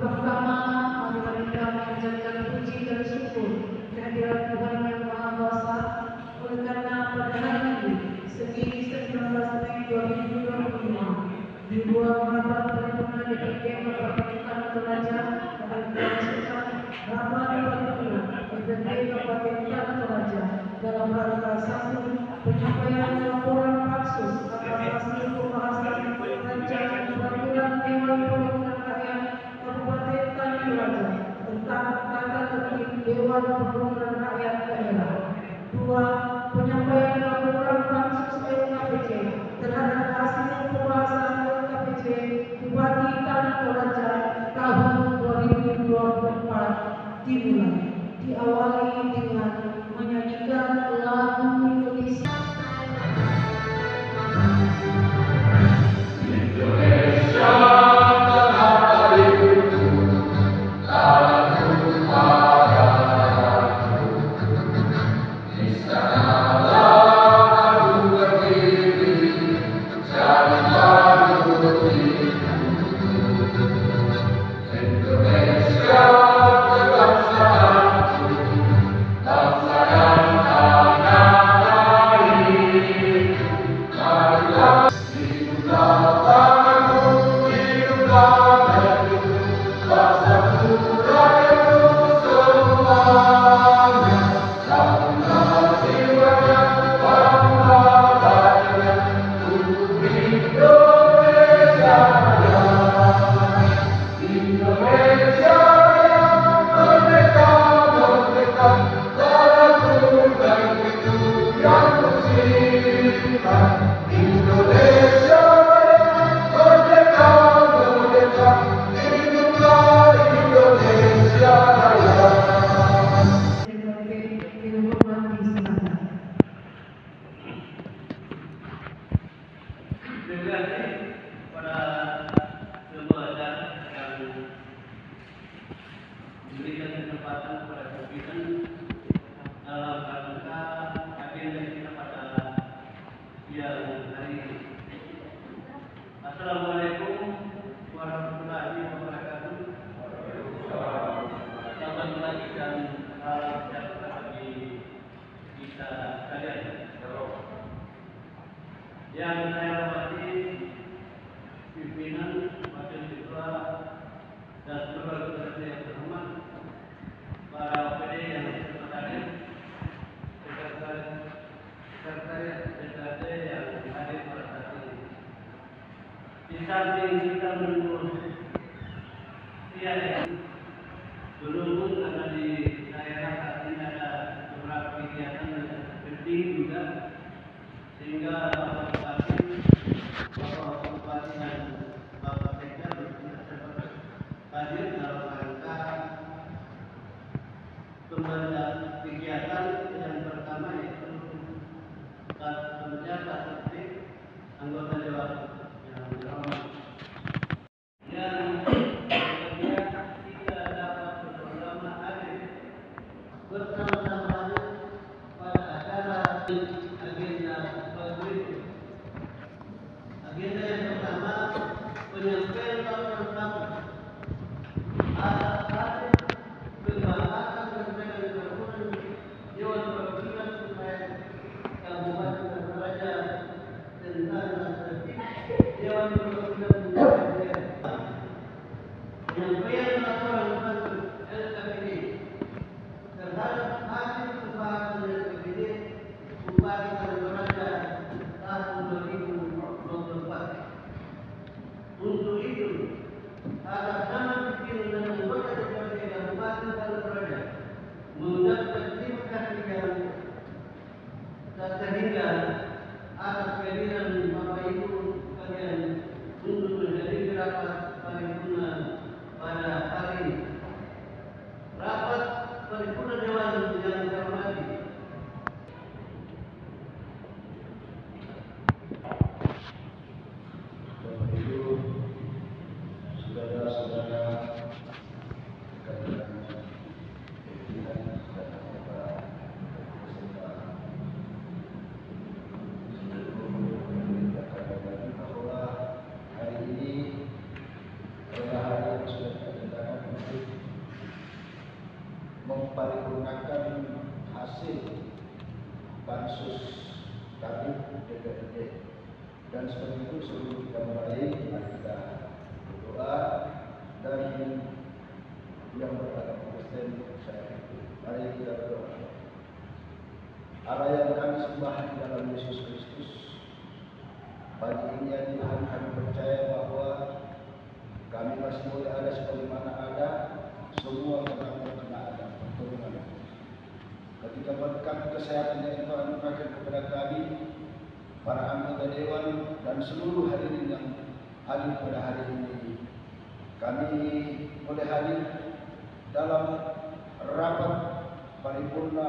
Pertama-tama mari kita mengucapkan puji dan syukur kehadirat Tuhan yang Maha Kuasa. Oleh karena pada hari ini, Senin 19 Mei 2025, di ruang rapat paripurna DPP Kabupaten Toraja, Kabupaten Rapat Paripurna DPP Kabupaten Toraja dalam rangka satu penyampaian laporan Pansus atas hasil pembahasan rancangan peraturan Dewan Perwakilan Rakyat Kabupaten Toraja tentang tata tertib Dewan Perwakilan Rakyat Daerah. 2. Penyampaian laporan Pansus LKPJ terhadap hasil pembahasan LKPJ Bupati Tanah Toraja tahun 2024 dimulai. Diawali dengan menyanyikan lagu Indonesia. Assalamualaikum warahmatullahi wabarakatuh. Selamat pagi dan salam sejahtera bagi kita sekalian. Yang saya hormati pimpinan, wakil ketua, dan seluruh peserta yang terhormat, para OPD yang hadir, sekretariat yang hadir pada saat ini. Di samping kita menunggu belum karena di daerah saat ini ada beberapa kegiatan yang penting juga, sehingga Bapak Bupati dan Bapak Sekda tidak sempat hadir dalam rangka pembahasan kegiatan yang pertama, yaitu menjaga tertib anggota dewan yang terhormat. Yang kemudian kita dapat bersama hadir bersama-sama pada acara agenda berikut. Agenda yang pertama, penyampaian laporan Pansus atas hasil pembahasan rancangan peraturan Dewan Perwakilan Rakyat Kabupaten Toraja tentang tata tertib Dewan Perwakilan Rakyat. Penyampaian laporan Pansus LKPD terhadap hasil pembahasan LKPD Bupati Tanah Toraja tahun 2024. Untuk itu, sebelum itu sebelum kita mulai mari kita berdoa dan yang beragama Kristen saya mari kita berdoa. Allah yang kami sembah di dalam Yesus Kristus, pagi ini ya Tuhan kami percaya bahwa kami masih boleh ada sebagaimana ada semua karena ada pertolongan. Ketika berkat kesehatan yang Tuhan anugerahkan kepada kami, para anggota dewan dan seluruh hadirin yang hadir pada hari ini, kami boleh hadir dalam rapat paripurna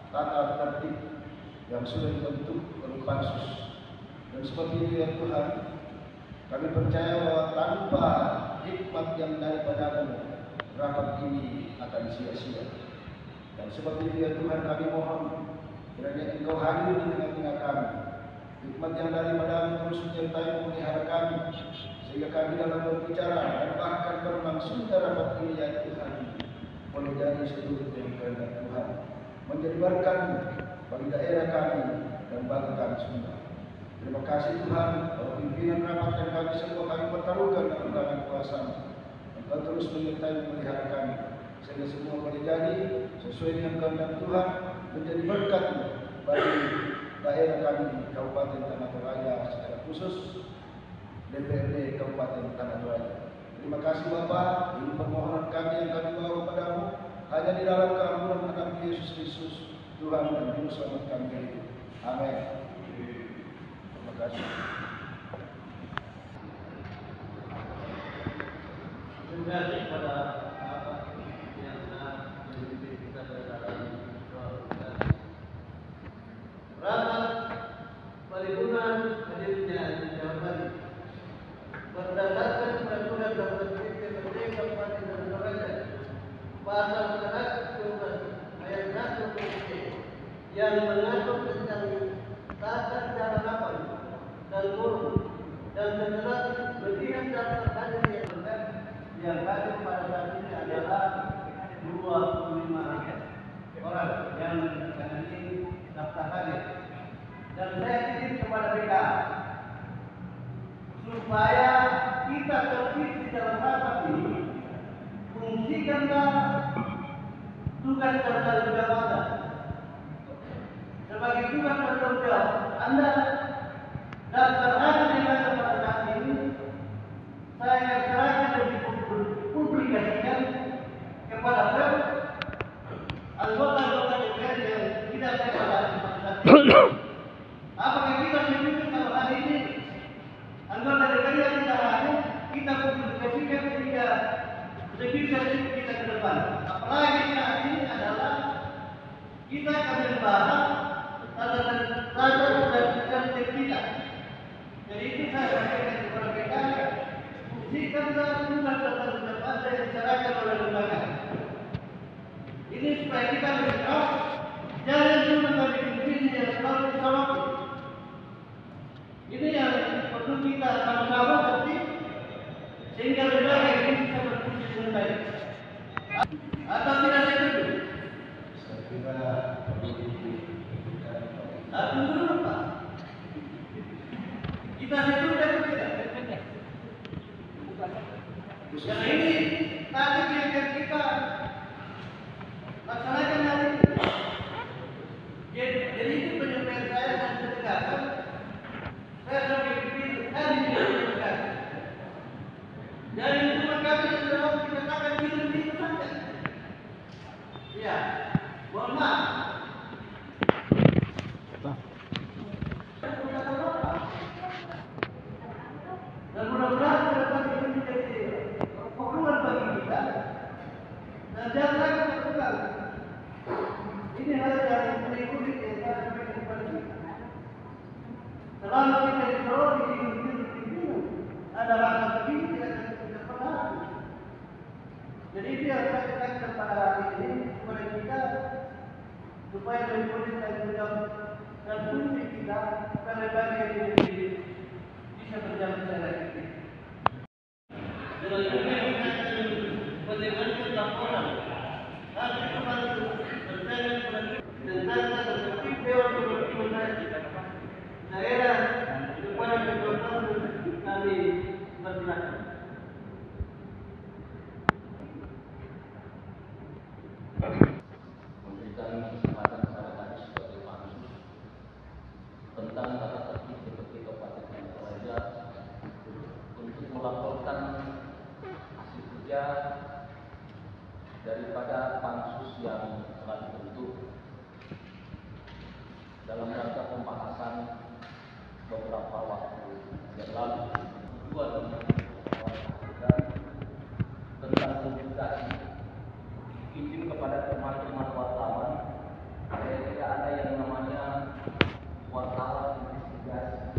tata tertib yang sudah dibentuk oleh Pansus. Dan sebab itu ya Tuhan, kami percaya bahwa tanpa hikmat yang daripada-Mu, rapat ini akan sia-sia. Dan sebab itu ya Tuhan, kami mohon kiranya Engkau hadir di tengah-tengah kami. Hikmat yang daripada-Mu terus menyertai memelihara kami, sehingga kami dalam berbicara dan bahkan berlangsung rapat ini ya Tuhan, boleh jadi seluruh yang kehendak Tuhan menjadi berkat bagi daerah kami dan bagi kami semua. Terima kasih Tuhan, bahwa pimpinan rapat dan kami semua kami pertaruhkan dalam tangan kuasa-Mu. Engkau terus menyertai memelihara kami, sehingga semua boleh jadi sesuai dengan kehendak Tuhan, menjadi berkat bagi daerah kami Kabupaten Tanah Toraja secara khusus DPRD Kabupaten Tanah Toraja. Terima kasih Bapa, ini permohonan kami yang kami bawa padamu hanya di dalam keampunan anak Yesus Kristus, Tuhan dan Juru Selamat kami. Amin. Terima kasih. Terima kasih kepada Bapak yang telah memimpin kita dalam doa. Rapat paripurna hadirnya jawatan berdasarkan peraturan dan DPRD Kabupaten Tanah Toraja pasal 112 ayat 1 yang mengatur tentang tata cara rapat dan forum dan setelah berdiri daftar hadir yang hadir pada saat ini adalah 25 orang yang menandatangani daftar hadir. Dan saya titip kepada mereka supaya kita tertib di dalam rapat ini, fungsikanlah tugas dan tanggung jawab Anda. Sebagai tugas dan tanggung jawab Anda, daftar hadir yang ada pada saat ini saya akan serahkan dan dipublikasikan kepada anggota-anggota DPR yang tidak sekolah pada saat ini. Apakah kita setuju kalau hari ini anggota DPR yang tidak hadir kita publikasikan ketika legislatif kita ke depan? Apalagi saat ini adalah kita akan membahas tata tertib kita. Jadi itu saya sampaikan kepada mereka, fungsikanlah tugas dan tanggung jawab Anda yang diserahkan oleh lembaga. Ini supaya kita lebih tahu jalan cuma dari pimpinan yang selalu disawati. Ini yang perlu kita sama-sama tertib sehingga lembaga ini bisa berfungsi dengan baik. Atau tidak setuju? Saya kira perlu diberikan. Tunggu dulu Pak. Kita setuju atau tidak? Yang ini tadi yang kita laksanakan hari ini. Jadi itu penyampaian saya dan penegasan. Saya sebagai pimpinan hari ini penegasan. Dari itu maka kita sudah dikatakan itu saja. Ya, mohon maaf. Dan mudah-mudahan ke depan ini menjadi pengumuman bagi kita. Dan jangan lagi terulang. Ini hal yang mengikuti yang saya sampaikan kepada kita. Selalu kita disuruh di pimpinan ada rasa begini tidak pernah. Jadi itu yang saya katakan kepada hari ini kepada kita supaya mengikuti tanggung jawab dan fungsi kita pada bagian ini bisa berjalan secara efektif. Dengan demikian kita akan mendengarkan laporan hasil pembantu bertanya tentang tertib Dewan Perwakilan Rakyat daerah kepada dipersilakan. Memberikan kesempatan kepada kami sebagai pansus tentang tata tertib DPRD Kabupaten Tanah Toraja untuk melaporkan hasil kerja daripada pansus yang telah dibentuk dalam rangka pembahasan beberapa waktu yang lalu. Kedua tentang publikasi izin kepada teman-teman wartawan supaya tidak ada yang namanya wartawan investigasi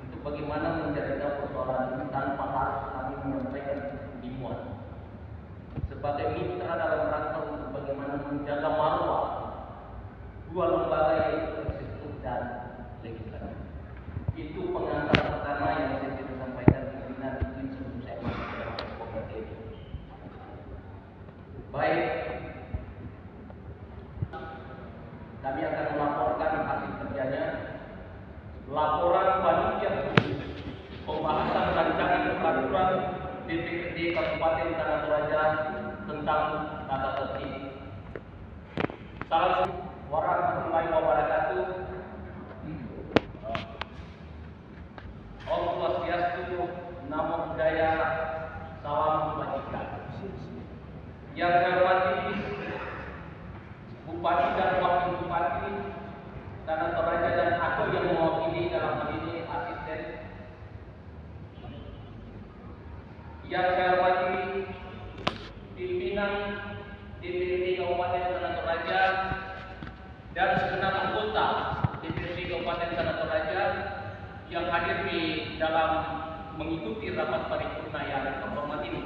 untuk bagaimana menjaga persoalan ini tanpa harus kami menyampaikan himbauan sebagai mitra dalam rangka untuk bagaimana menjaga marwah dua lembaga yaitu eksekutif dan legislatif. Itu pengantar pertama yang saya ingin sampaikan pimpinan izin sebelum saya masuk ke dalam pokok ini. Baik, kami akan melaporkan hasil kerjanya. Laporan panitia khusus pembahasan rancangan peraturan DPRD Kabupaten Tanah Toraja tentang tata tertib. Assalamualaikum warahmatullahi wabarakatuh. Om Swastiastu, Namo Buddhaya, salam kebajikan. Yang saya hormati Bupati dan Wakil Bupati Tanah Toraja dan aku yang mewakili dalam hal ini asisten. Yang saya hormati pimpinan DPRD Kabupaten Tanah Toraja dan segenap anggota DPRD Kabupaten Tanah Toraja yang hadir di dalam mengikuti rapat paripurna yang terhormat ini.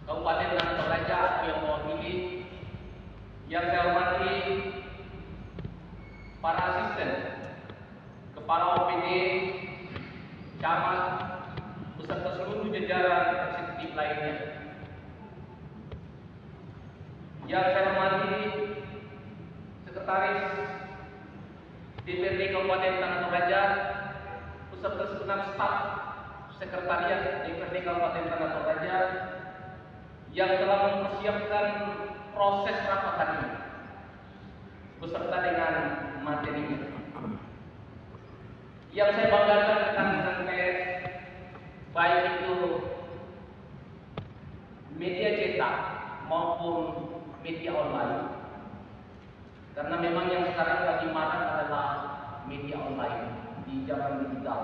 Kabupaten Tanah Toraja yang mewakili, yang saya hormati para asisten, kepala OPD, camat, beserta seluruh jajaran eksekutif lainnya. Yang saya hormati sekretaris DPRD Kabupaten Tanah Toraja beserta segenap staf sekretariat DPRD Kabupaten Tanah Toraja yang telah mempersiapkan proses rapat hari ini beserta dengan materinya. Yang saya banggakan rekan-rekan pers, baik itu media cetak maupun media online, karena memang yang sekarang lagi marak adalah media online di zaman digital.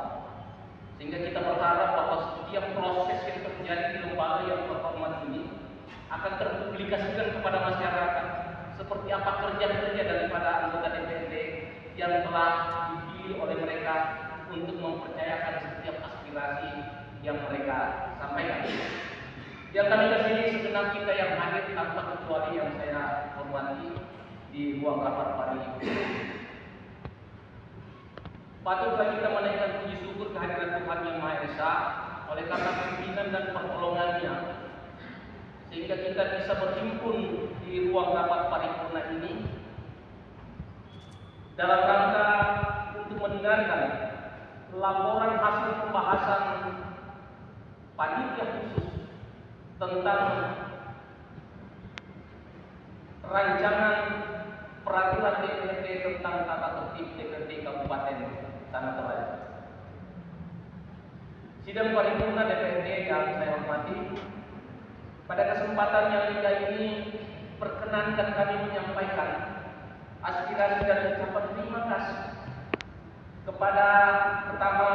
Sehingga kita berharap bahwa setiap proses yang terjadi di lembaga yang terhormat ini akan terpublikasikan kepada masyarakat seperti apa kerja-kerja daripada anggota DPRD yang telah dipilih oleh mereka untuk mempercayakan setiap aspirasi yang mereka sampaikan. Yang kami kesini segenap kita yang hadir tanpa kecuali yang saya hormati di ruang rapat paripurna. Patutlah kita menaikkan puji syukur kehadiran Tuhan Yang Maha Esa oleh karena pimpinan dan pertolongannya, sehingga kita bisa berhimpun di ruang rapat paripurna ini dalam rangka untuk mendengarkan laporan hasil pembahasan panitia khusus tentang rancangan peraturan DPRD tentang tata tertib DPRD Kabupaten Tanah Toraja. Sidang paripurna DPRD yang saya hormati, pada kesempatan yang indah ini perkenankan kami menyampaikan aspirasi dan ucapan terima kasih kepada pertama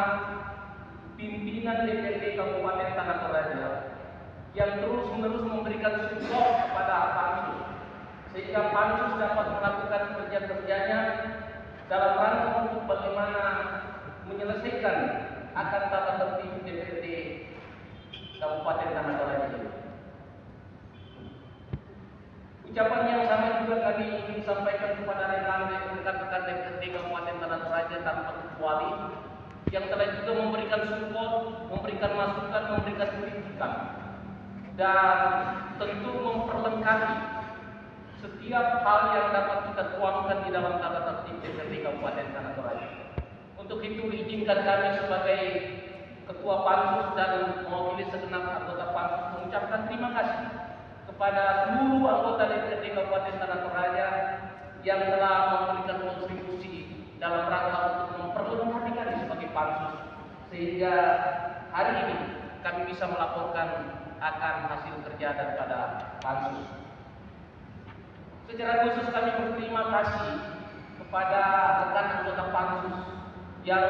pimpinan DPRD Kabupaten Tanah Toraja yang terus-menerus memberikan support kepada pansus, sehingga pansus dapat melakukan kerja-kerjanya dalam rangka untuk bagaimana menyelesaikan akan tata tertib DPRD Kabupaten Tanah Toraja. Ucapan yang sama juga kami ingin sampaikan kepada rekan-rekan DPRD Kabupaten Tanah Toraja tanpa kecuali yang telah juga memberikan support, memberikan masukan, memberikan kritikan, dan tentu memperlengkapi setiap hal yang dapat kita tuangkan di dalam tata tertib DPRD Kabupaten Tanah Toraja. izinkan kami sebagai Ketua Pansus dan mewakili segenap anggota Pansus mengucapkan terima kasih kepada seluruh anggota DPRD Kabupaten Tanah Toraja yang telah memberikan kontribusi dalam rangka untuk memperlengkapi kami sebagai Pansus, sehingga hari ini kami bisa melaporkan akan hasil kerja daripada Pansus. Secara khusus kami berterima kasih kepada rekan anggota Pansus yang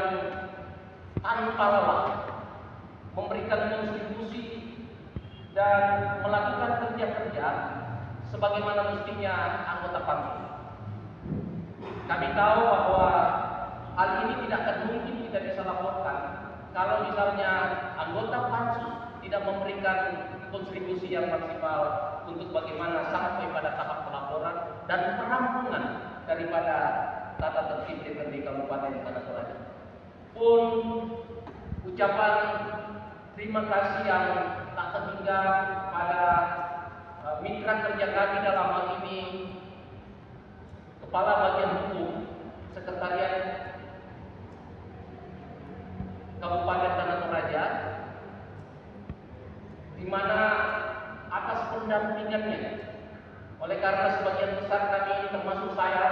tanpa lelah memberikan kontribusi dan melakukan kerja-kerja sebagaimana mestinya anggota Pansus. Kami tahu bahwa hal ini tidak akan mungkin kita bisa laporkan kalau misalnya anggota Pansus tidak memberikan kontribusi yang maksimal untuk bagaimana sampai pada tahap pelaporan dan perampungan daripada tata tertib DPRD Kabupaten Tanah Toraja. Pun ucapan terima kasih yang tak terhingga pada mitra kerja kami dalam hal ini Kepala Bagian Hukum Sekretariat Kabupaten Tanah Toraja, di mana atas pendampingannya, oleh karena sebagian besar kami termasuk saya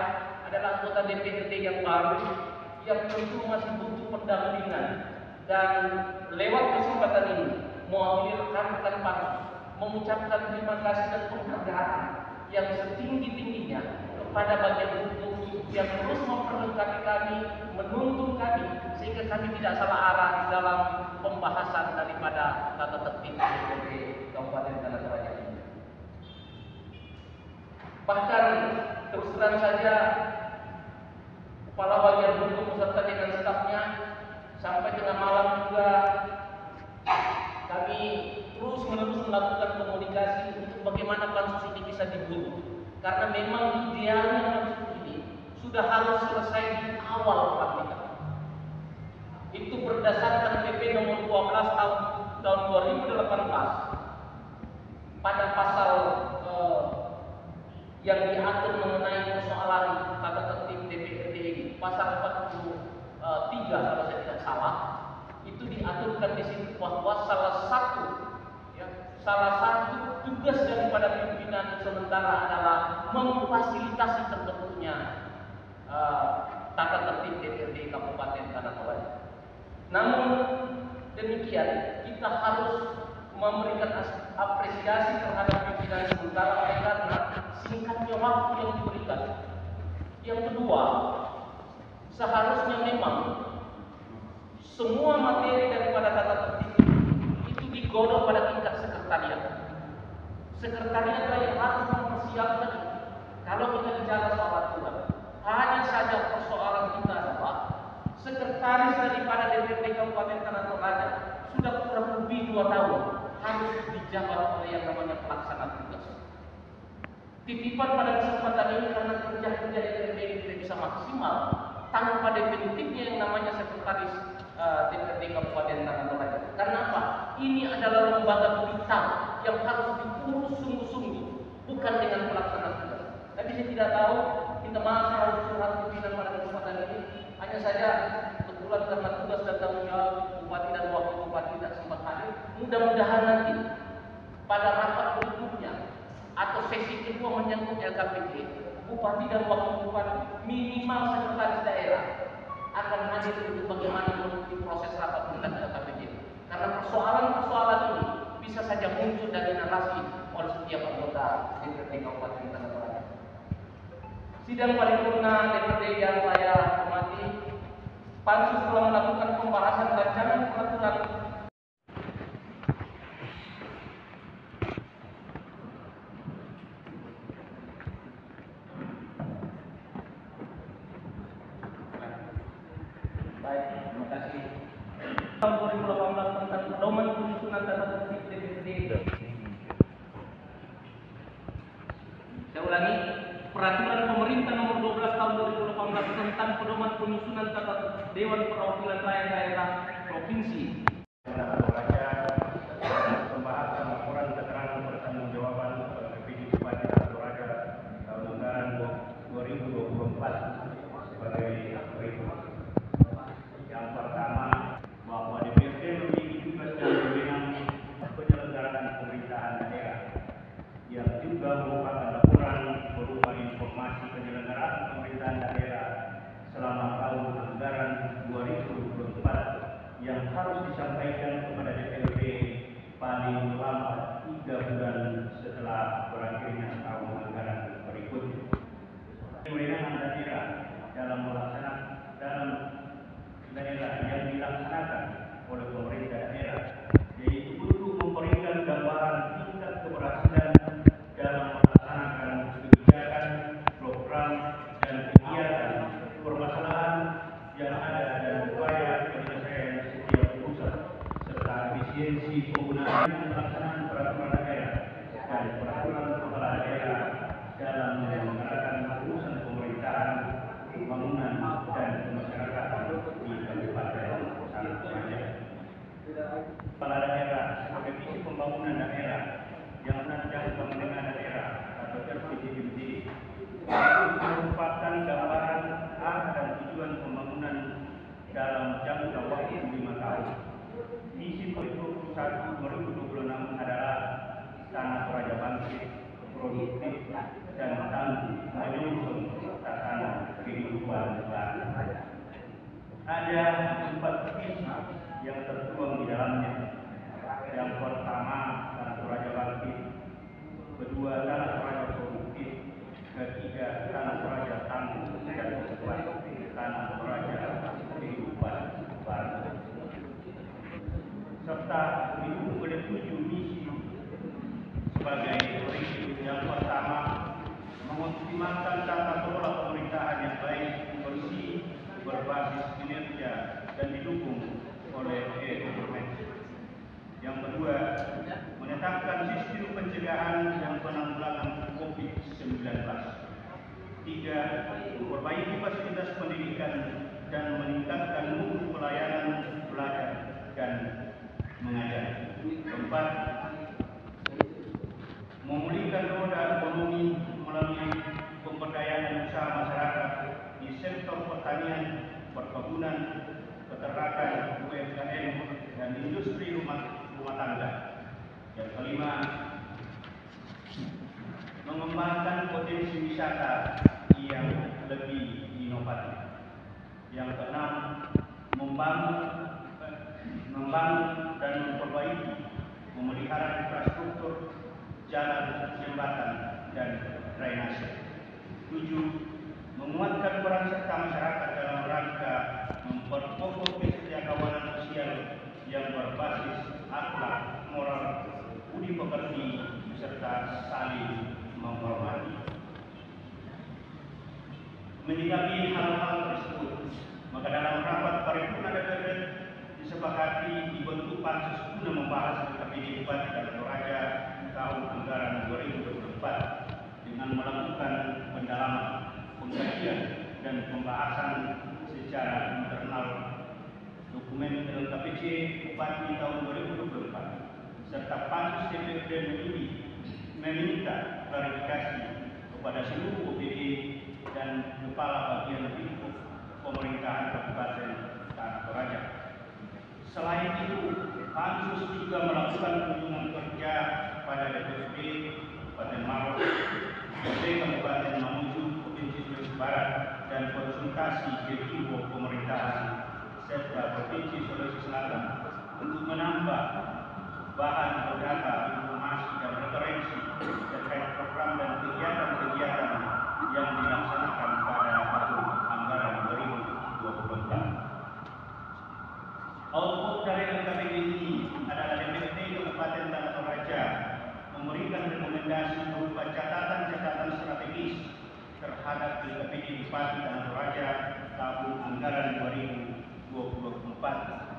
adalah anggota DPRD yang baru yang tentu masih butuh pendampingan, dan lewat kesempatan ini mewakili rekan-rekan Pansus mengucapkan terima kasih dan penghargaan yang setinggi-tingginya kepada bagian hukum yang terus memperlengkapi kami, menuntun kami sehingga kami tidak salah arah di dalam pembahasan daripada tata tertib DPRD Kabupaten Tanah Toraja ini. Bahkan terus terang saja Kepala Bagian Hukum beserta dengan stafnya sampai tengah malam juga kami terus menerus melakukan komunikasi untuk bagaimana pansus ini bisa diburu, karena memang idealnya pansus ini sudah harus selesai di awal pelantikan. Itu berdasarkan PP nomor 12 tahun 2018 pada pasal yang diatur mengenai persoalan tata tertib DPRD ini, pasal 43 kalau saya tidak salah, itu diaturkan di situ bahwa salah satu tugas daripada pimpinan sementara adalah memfasilitasi terbentuknya tata tertib DPRD Kabupaten Tanah Toraja. Namun demikian kita harus memberikan apresiasi terhadap pimpinan sementara karena singkatnya waktu yang diberikan. Yang kedua, seharusnya memang semua materi daripada tata tertib itu digodok pada tingkat sekretariat. Sekretariat yang harus mempersiapkan. Kalau kita bicara soal aturan, hanya saja persoalan kita adalah sekretaris daripada DPRD Kabupaten Tanah Toraja sudah kurang lebih 2 tahun harus dijabat oleh yang namanya pelaksana tugas. Titipan pada kesempatan ini karena kerja-kerja DPRD ini tidak bisa maksimal tanpa definitifnya yang namanya sekretaris DPRD Kabupaten Tanah Toraja. Karena apa? Ini adalah lembaga vital yang harus diurus sungguh-sungguh, bukan dengan pelaksana tugas. Tapi saya tidak tahu, minta maaf saya harus curhat pimpinan pada kesempatan ini. Hanya saja kebetulan karena tugas dan tanggung jawab bupati dan wakil bupati tidak sempat hadir. Mudah-mudahan nanti pada rapat berikutnya atau sesi kedua menyangkut LKPD, bupati dan wakil bupati minimal sekretaris daerah akan hadir untuk bagaimana mengikuti proses rapat tentang LKPD. Karena persoalan-persoalan ini bisa saja muncul dari narasi oleh setiap anggota DPRD Kabupaten Tanah Toraja. Sidang paripurna DPRD yang saya hormati, Pansus telah melakukan pembahasan rancangan peraturan tahun 2018 tentang pedoman penyusunan tata tertib DPRD. Saya ulangi, peraturan pemerintah nomor 12 tahun 2018 tentang pedoman penyusunan tata tertib Dewan Perwakilan Rakyat Daerah Provinsi. Pembahasan laporan keterangan pertanggungjawaban PPD Bupati Tanah Toraja tahun anggaran 2024 sebagai berikut. Yang pertama, dan upaya penyelesaian setiap urusan serta efisiensi penggunaan pelaksanaan peraturan daerah dan peraturan kepala daerah dalam menyelenggarakan urusan pemerintahan, pembangunan dan kemasyarakatan di Kabupaten Tanah Toraja. Kepala daerah sebagai visi pembangunan daerah yang menjangkau menengah daerah atau RPJMD merupakan gambaran arah dan tujuan pembangunan dalam jangka waktu 5 tahun. Visi 2021-2026 adalah Tanah Toraja bangkit, produktif dan tangguh menyusun tatanan kehidupan baru. Ada 4 visi yang tertuang di dalamnya. Yang pertama, Tanah Toraja bangkit. Kedua, Tanah Toraja produktif. Ketiga, Tanah Toraja tangguh. Dan keempat, Tanah Toraja kehidupan baru. Serta didukung oleh 7 misi sebagai berikut. Yang pertama, mengoptimalkan tata kelola pemerintahan yang baik, bersih, berbasis kinerja dan didukung oleh e-government. Yang kedua, menetapkan sistem pencegahan dan penanggulangan COVID-19. 3. Memperbaiki fasilitas pendidikan dan meningkatkan mutu pelayanan belajar dan mengajar. 4. Memulihkan roda ekonomi melalui pemberdayaan usaha masyarakat di sektor pertanian, perkebunan, peternakan, UMKM, dan industri rumah tangga. Yang kelima, mengembangkan potensi wisata yang lebih inovatif. Yang keenam, membangun dan memperbaiki, memelihara infrastruktur, jalan, jembatan, dan drainase. 7. Menguatkan peran serta masyarakat dalam rangka memperkokoh kesetiakawanan sosial yang berbasis akhlak, moral, budi pekerti, serta saling menghormati. Menyikapi hal-hal tersebut, maka dalam rapat paripurna DPRD disepakati dibentuk pansus guna membahas KPD Bupati Tanah Toraja tahun anggaran 2024 dengan melakukan pendalaman, pengkajian, dan pembahasan secara internal dokumen LKPC Bupati tahun 2024 serta pansus DPRD meminta klarifikasi kepada seluruh OPD dan kepala bagian lingkup pemerintahan Kabupaten Tanah Toraja. Selain itu, pansus juga melakukan kunjungan kerja pada DPRD Kabupaten Maros, DPRD Kabupaten Mamuju, Provinsi Sulawesi Barat, dan konsultasi ke lingkup pemerintahan serta Provinsi Sulawesi Selatan untuk menambah bahan data, informasi, dan referensi terkait program dan kegiatan-kegiatan yang dilaksanakan pada tahun anggaran 2024. Output dari LKPD ini adalah DPRD Kabupaten Tanah Toraja memberikan rekomendasi berupa catatan-catatan strategis terhadap LKPD Bupati Tanah Toraja tahun anggaran 2024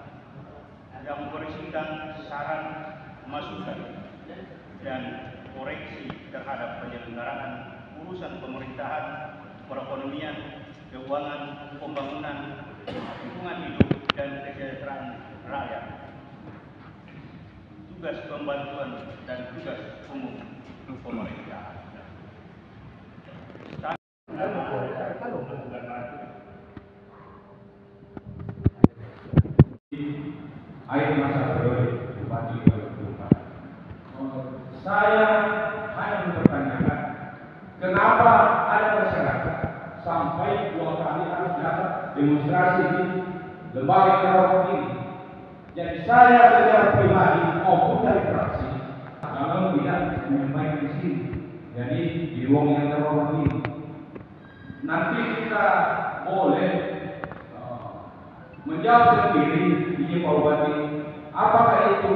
yang berisikan saran, masukan, dan koreksi terhadap penyelenggaraan urusan pemerintahan, perekonomian, keuangan, pembangunan, lingkungan hidup, dan kesejahteraan rakyat, tugas pembantuan dan tugas umum pemerintahan. Akhir masa periode Bupati 2024. Saya hanya mempertanyakan kenapa ada masyarakat sampai 2 kali harus datang demonstrasi di lembaga terhormat ini. Jadi saya secara pribadi maupun dari fraksi kalau tidak menyampaikan di sini. Jadi di ruang yang terhormat ini nanti kita boleh menjawab sendiri di Pak Bupati, apakah itu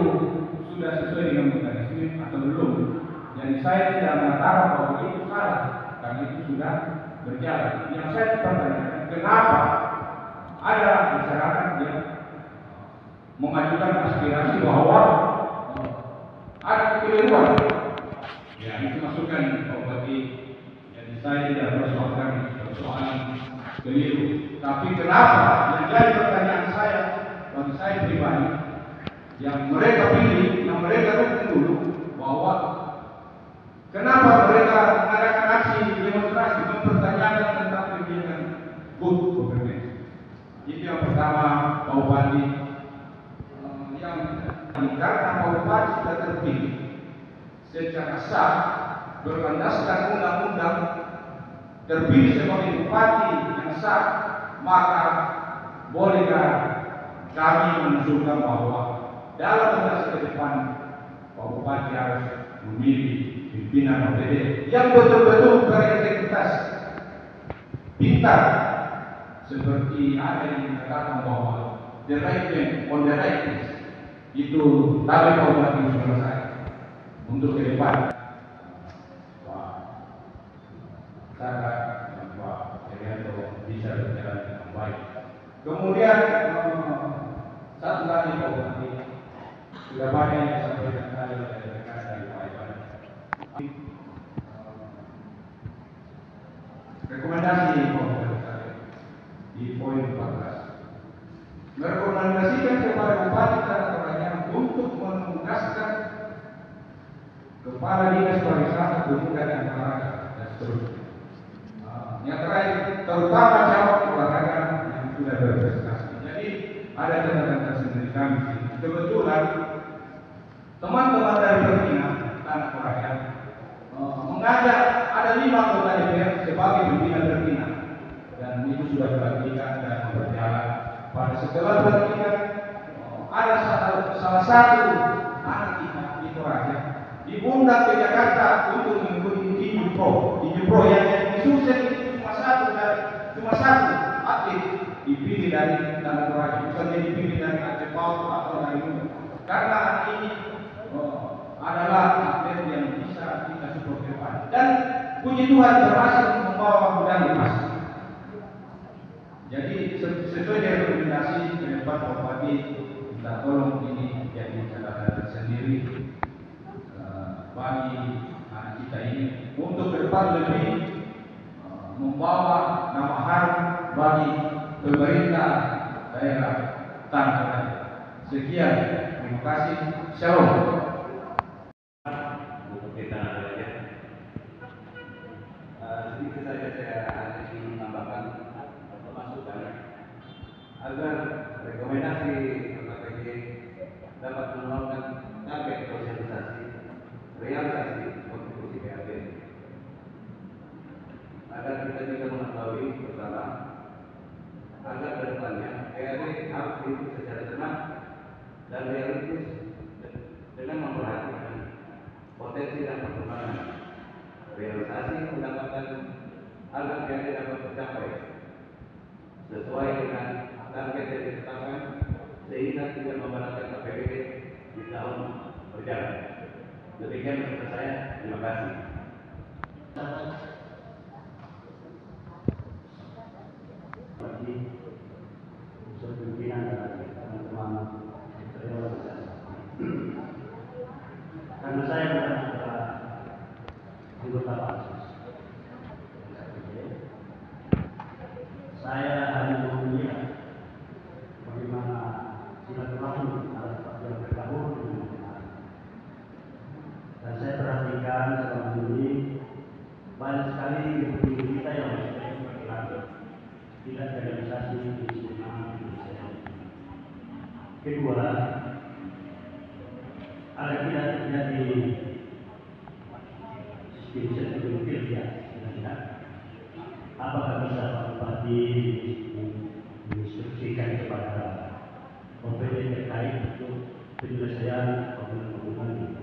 sudah sesuai dengan mekanisme atau belum. Jadi saya tidak mengatakan bahwa itu salah, karena itu sudah berjalan. Yang saya pertanyakan, kenapa ada masyarakat yang mengajukan aspirasi bahwa ada kekeliruan. Ya, itu masukan Pak Bupati. Jadi saya tidak persoalkan persoalan keliru. Tapi kenapa? Yang jadi pertanyaan saya, bagi saya pribadi, yang mereka pilih, yang mereka dukung dulu, bahwa kenapa mereka mengadakan aksi demonstrasi mempertanyakan tentang kebijakan good governance. Itu yang pertama, Pak Bupati. Karena Pak Bupati sudah terpilih secara sah berlandaskan undang-undang, terpilih sebagai bupati yang sah, maka bolehkah kami menunjukkan bahwa dalam masa ke depan Pak Bupati harus memilih pimpinan OPD yang betul-betul berintegritas, pintar, seperti ada yang mengatakan bahwa the right man on the right place. Itu tadi Pak Bupati selesai untuk ke depan. Pak Saka dan Pak Herianto bisa berjalan dengan baik. Kemudian satu lagi Pak Bupati, sudah banyak yang disampaikan tadi oleh rekan dari Pak Iwan. Rekomendasi Pak Bupati di poin 14. Merekomendasikan kepada Bupati Tanah Toraja untuk menugaskan Kepala Dinas Pariwisata, Pemuda dan Olahraga dan seterusnya. Yang terakhir, terutama camat olahraga yang sudah berprestasi. Jadi ada catatan tersendiri kami. Kebetulan teman-teman dari Pertina Tanah Toraja mengajak ada 5 anggota DPR sebagai pimpinan Pertina, dan itu sudah dilakukan dan berjalan. Pada setelah pelantikan ada salah satu anak kita di Toraja diundang ke Jakarta untuk mengikuti Tinju Pro yang disukses itu cuma satu atlet dipilih dari Tanah Toraja, bukan dipilih dari Aceh Paut atau dari mana. Karena ini adalah atlet yang bisa kita support ke depan, dan puji Tuhan berhasil membawa medali emas. Jadi sesuai dengan rekomendasi ke depan Pak Bupati, kita tolong ini jadi catatan tersendiri bagi anak kita ini untuk ke depan lebih membawa nama harum bagi pemerintah daerah Tanah Toraja. Sekian, terima kasih. Shalom. Bupati Tanah Toraja. Sedikit saja saya ingin menambahkan masukan agar rekomendasi KPG dapat menolongkan target sosialisasi realisasi kontribusi PAD agar kita bisa mengetahui bersama agar ke depannya PAD harus dihitung secara tenang dan realistis dengan memperhatikan potensi dan perkembangan realisasi pendapatan agar PAD dapat tercapai sesuai dengan target yang ditetapkan sehingga tidak memberatkan APBD di tahun berjalan. Demikian menurut saya. Terima kasih. Bagi unsur pimpinan dan teman-teman organisasi. Karena saya bukan anggota pansus, saya hanya melihat bagaimana silaturahmi yang bergabung dengan teman. Dan saya perhatikan selama ini banyak sekali ibu kita yang tidak realisasi di Indonesia. Kedua, agar tidak terjadi sistem berpikir ya, apakah bisa Pak Bupati menginstruksikan kepada OPD terkait untuk penyelesaian pembangunan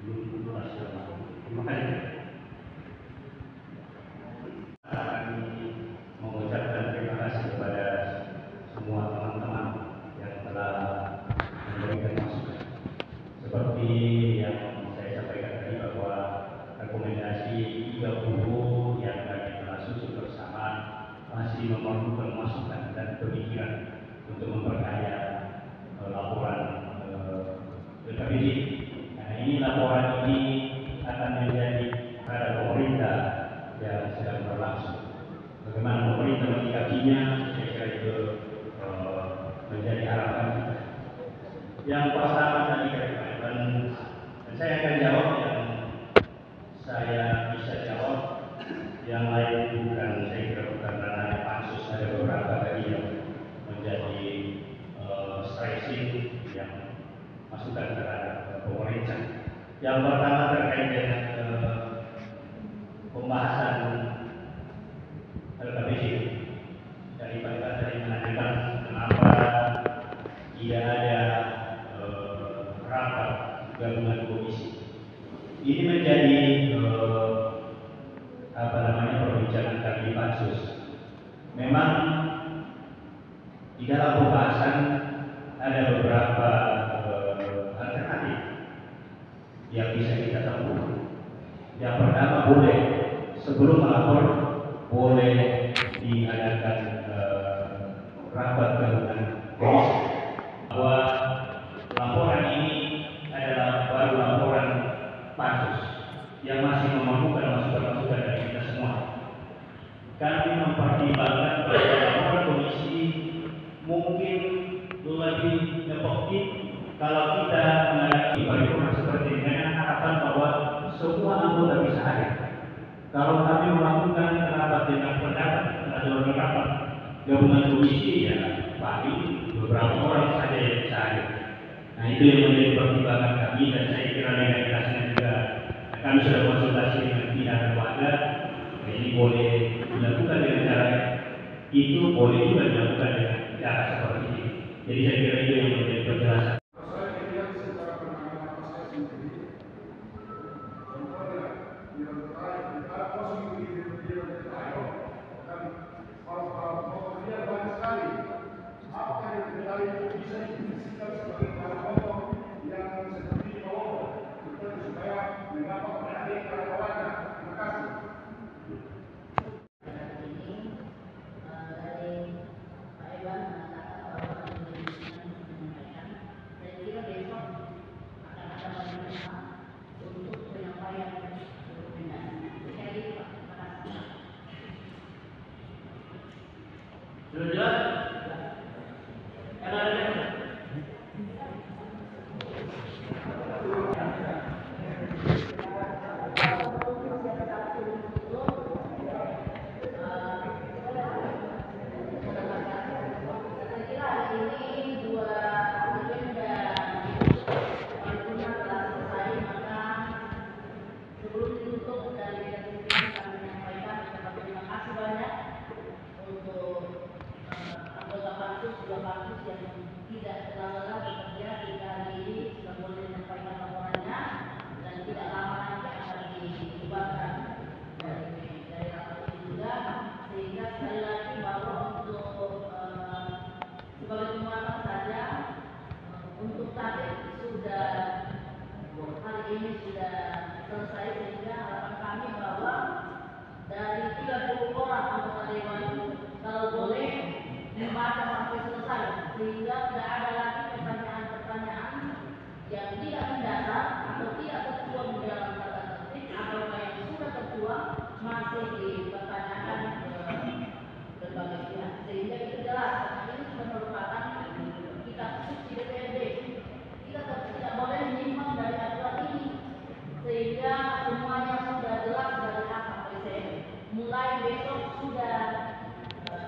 belum nasional. Terima kasih. Kami mengucapkan terima kasih kepada semua teman-teman yang telah memberikan masukan. Seperti yang saya sampaikan tadi bahwa rekomendasi 30 yang kami telah susun bersama masih memerlukan masukan dan pemikiran Yang pertama tadi dan saya akan jawab yang saya bisa jawab, yang lain bukan, saya kira bukan ranahnya pansus. Ada beberapa tadi yang menjadi stressing yang masukan terhadap pemerintah. Yang pertama terkait dengan pembahasan LKPD. Dari Pak Iwan tadi menanyakan kenapa tidak ada rapat gabungan komisi. Ini menjadi perbincangan kami pansus. Memang di dalam pembahasan ada beberapa alternatif yang bisa kita tempuh. Yang pertama, boleh sebelum melapor boleh diadakan rapat gabungan komisi. Bahwa laporan ini adalah baru laporan pansus yang masih memerlukan masukan-masukan dari kita semua. Kami mempertimbangkan bahwa laporan komisi mungkin lebih efektif kalau kita menghadapi paripurna seperti ini dengan harapan bahwa semua anggota bisa hadir. Kalau kami melakukan rapat dengan pendapat atau rapat gabungan komisi, ya paling beberapa orang saja yang bisa hadir. Nah, itu yang menjadi pertimbangan kami, dan saya kira legalitasnya juga kami sudah konsultasi dengan pihak keluarga. Ini boleh dilakukan dengan cara itu, boleh juga dilakukan dengan cara seperti ini. Jadi saya kira itu yang menjadi penjelasan.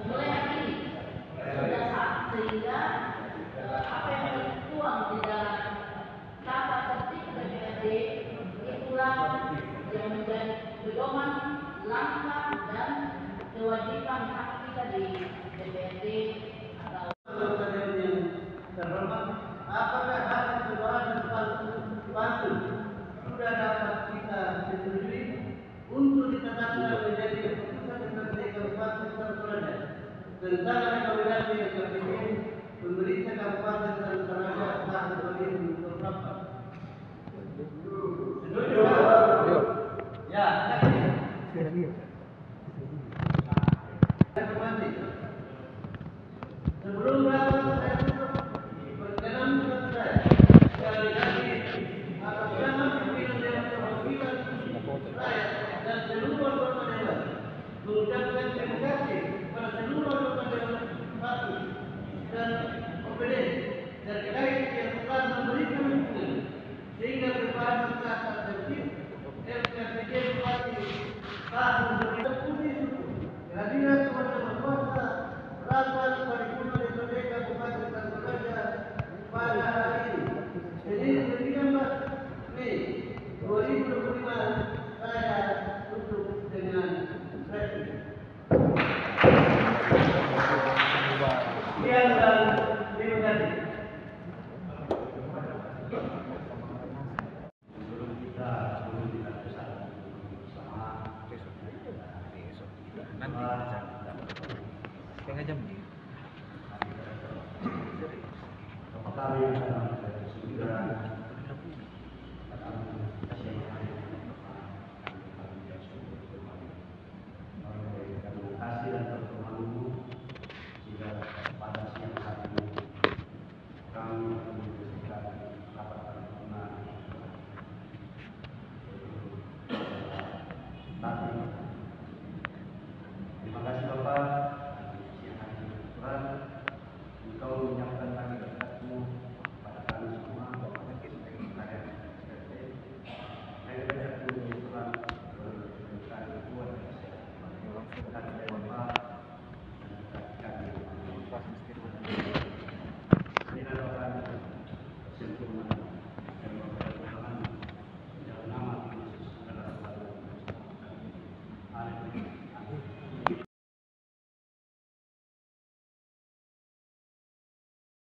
Mulai hari ini sudah sah, sehingga hari yang akan datang.